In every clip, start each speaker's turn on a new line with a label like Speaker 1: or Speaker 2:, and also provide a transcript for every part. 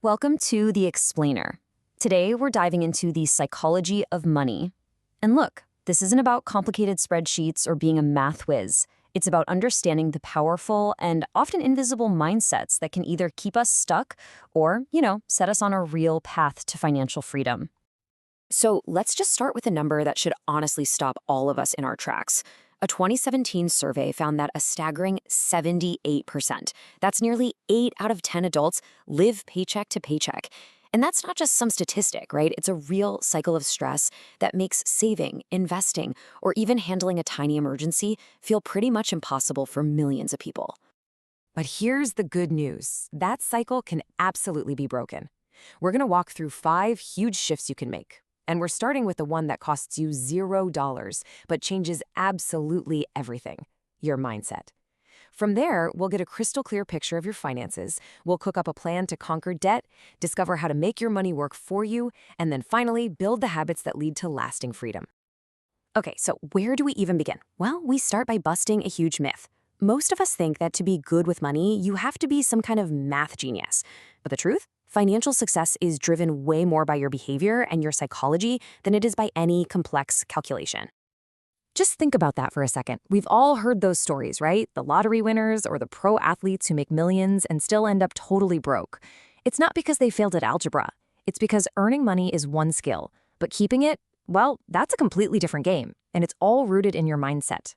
Speaker 1: Welcome to The Explainer. Today, we're diving into the psychology of money. And look, this isn't about complicated spreadsheets or being a math whiz. It's about understanding the powerful and often invisible mindsets that can either keep us stuck or, set us on a real path to financial freedom. So let's just start with a number that should honestly stop all of us in our tracks. A 2017 survey found that a staggering 78%, that's nearly 8 out of 10 adults, live paycheck to paycheck. And that's not just some statistic, right? It's a real cycle of stress that makes saving, investing, or even handling a tiny emergency feel pretty much impossible for millions of people.
Speaker 2: But here's the good news. That cycle can absolutely be broken. We're going to walk through 5 huge shifts you can make. And we're starting with the one that costs you $0, but changes absolutely everything, your mindset. From there, we'll get a crystal clear picture of your finances, we'll cook up a plan to conquer debt, discover how to make your money work for you, and then finally build the habits that lead to lasting freedom.
Speaker 1: Okay, so where do we even begin? Well, we start by busting a huge myth. Most of us think that to be good with money, you have to be some kind of math genius. But the truth? Financial success is driven way more by your behavior and your psychology than it is by any complex calculation. Just think about that for a second. We've all heard those stories, right? The lottery winners or the pro athletes who make millions and still end up totally broke. It's not because they failed at algebra. It's because earning money is one skill, but keeping it, well, that's a completely different game, and it's all rooted in your mindset.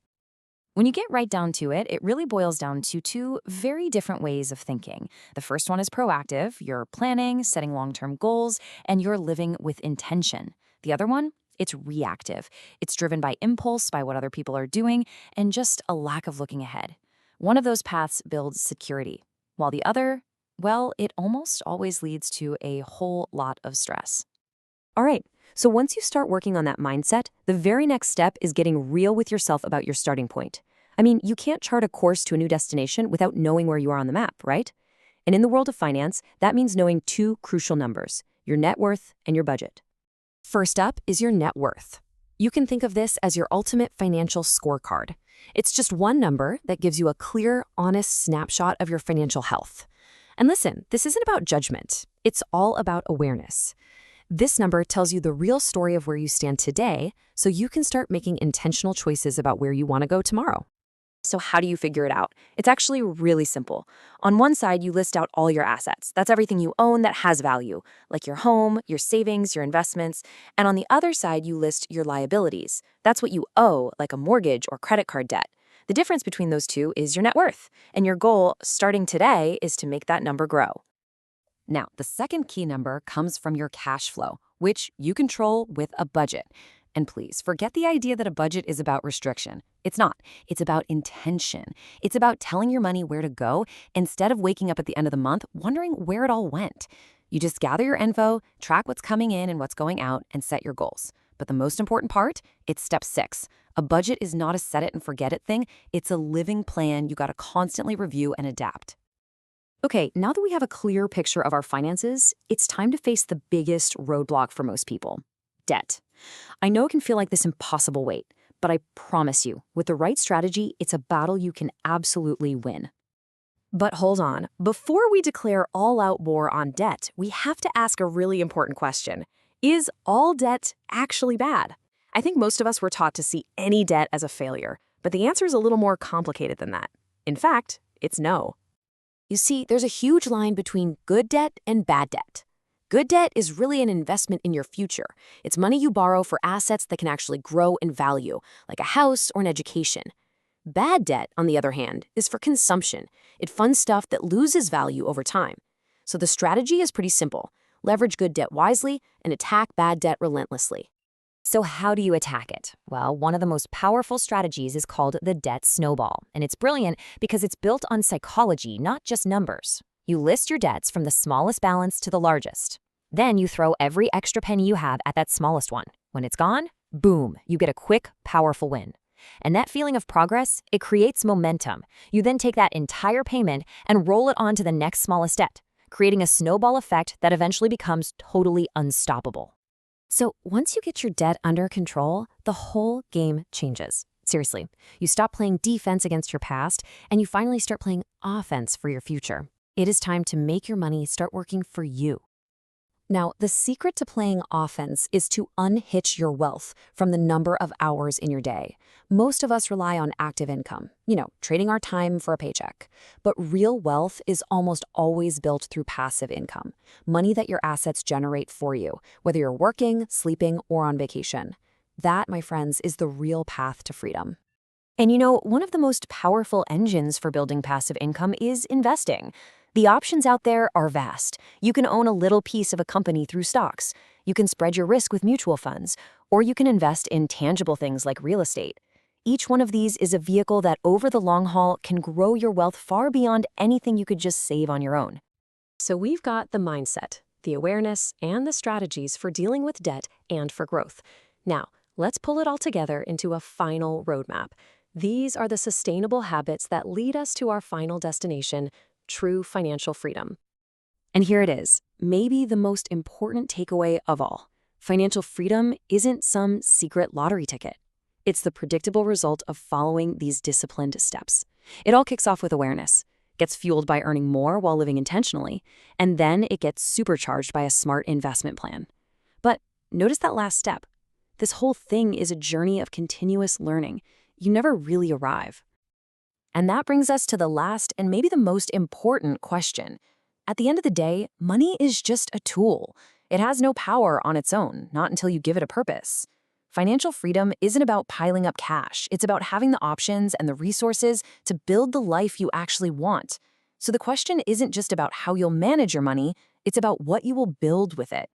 Speaker 1: When you get right down to it, it really boils down to 2 very different ways of thinking. The first one is proactive. You're planning, setting long-term goals, and you're living with intention. The other one, it's reactive. It's driven by impulse, by what other people are doing, and just a lack of looking ahead. One of those paths builds security, while the other, well, it almost always leads to a whole lot of stress. All right, so once you start working on that mindset, the very next step is getting real with yourself about your starting point. I mean, you can't chart a course to a new destination without knowing where you are on the map, right? And in the world of finance, that means knowing 2 crucial numbers, your net worth and your budget. First up is your net worth. You can think of this as your ultimate financial scorecard. It's just one number that gives you a clear, honest snapshot of your financial health. And listen, this isn't about judgment. It's all about awareness. This number tells you the real story of where you stand today, so you can start making intentional choices about where you want to go tomorrow. So how do you figure it out? It's actually really simple. On one side, you list out all your assets. That's everything you own that has value, like your home, your savings, your investments. And on the other side, you list your liabilities. That's what you owe, like a mortgage or credit card debt. The difference between those two is your net worth. And your goal, starting today, is to make that number grow.
Speaker 2: Now, the second key number comes from your cash flow, which you control with a budget. And please, forget the idea that a budget is about restriction. It's not. It's about intention. It's about telling your money where to go instead of waking up at the end of the month wondering where it all went. You just gather your info, track what's coming in and what's going out, and set your goals. But the most important part, it's step 6. A budget is not a set it and forget it thing. It's a living plan you got to constantly review and adapt. Okay, now that we have a clear picture of our finances, it's time to face the biggest roadblock for most people: debt. I know it can feel like this impossible weight, but I promise you, with the right strategy, it's a battle you can absolutely win. But hold on, before we declare all-out war on debt, we have to ask a really important question. Is all debt actually bad? I think most of us were taught to see any debt as a failure, but the answer is a little more complicated than that. In fact, it's no. You see, there's a huge line between good debt and bad debt. Good debt is really an investment in your future. It's money you borrow for assets that can actually grow in value, like a house or an education. Bad debt, on the other hand, is for consumption. It funds stuff that loses value over time. So the strategy is pretty simple. Leverage good debt wisely and attack bad debt relentlessly. So how do you attack it? Well, one of the most powerful strategies is called the debt snowball, and it's brilliant because it's built on psychology, not just numbers. You list your debts from the smallest balance to the largest. Then you throw every extra penny you have at that smallest one. When it's gone, boom, you get a quick, powerful win. And that feeling of progress, it creates momentum. You then take that entire payment and roll it on to the next smallest debt, creating a snowball effect that eventually becomes totally unstoppable. So once you get your debt under control, the whole game changes. Seriously, you stop playing defense against your past, and you finally start playing offense for your future.
Speaker 1: It is time to make your money start working for you. Now, the secret to playing offense is to unhitch your wealth from the number of hours in your day. Most of us rely on active income, trading our time for a paycheck. But real wealth is almost always built through passive income, money that your assets generate for you, whether you're working, sleeping, or on vacation. That, my friends, is the real path to freedom.
Speaker 2: And one of the most powerful engines for building passive income is investing. The options out there are vast. You can own a little piece of a company through stocks. You can spread your risk with mutual funds, or you can invest in tangible things like real estate. Each one of these is a vehicle that over the long haul can grow your wealth far beyond anything you could just save on your own.
Speaker 1: So we've got the mindset, the awareness, and the strategies for dealing with debt and for growth. Now, let's pull it all together into a final roadmap. These are the sustainable habits that lead us to our final destination, true financial freedom. And here it is, maybe the most important takeaway of all. Financial freedom isn't some secret lottery ticket. It's the predictable result of following these disciplined steps. It all kicks off with awareness, gets fueled by earning more while living intentionally, and then it gets supercharged by a smart investment plan. But notice that last step. This whole thing is a journey of continuous learning. You never really arrive. And that brings us to the last and maybe the most important question. At the end of the day, money is just a tool. It has no power on its own, not until you give it a purpose. Financial freedom isn't about piling up cash. It's about having the options and the resources to build the life you actually want. So the question isn't just about how you'll manage your money, it's about what you will build with it.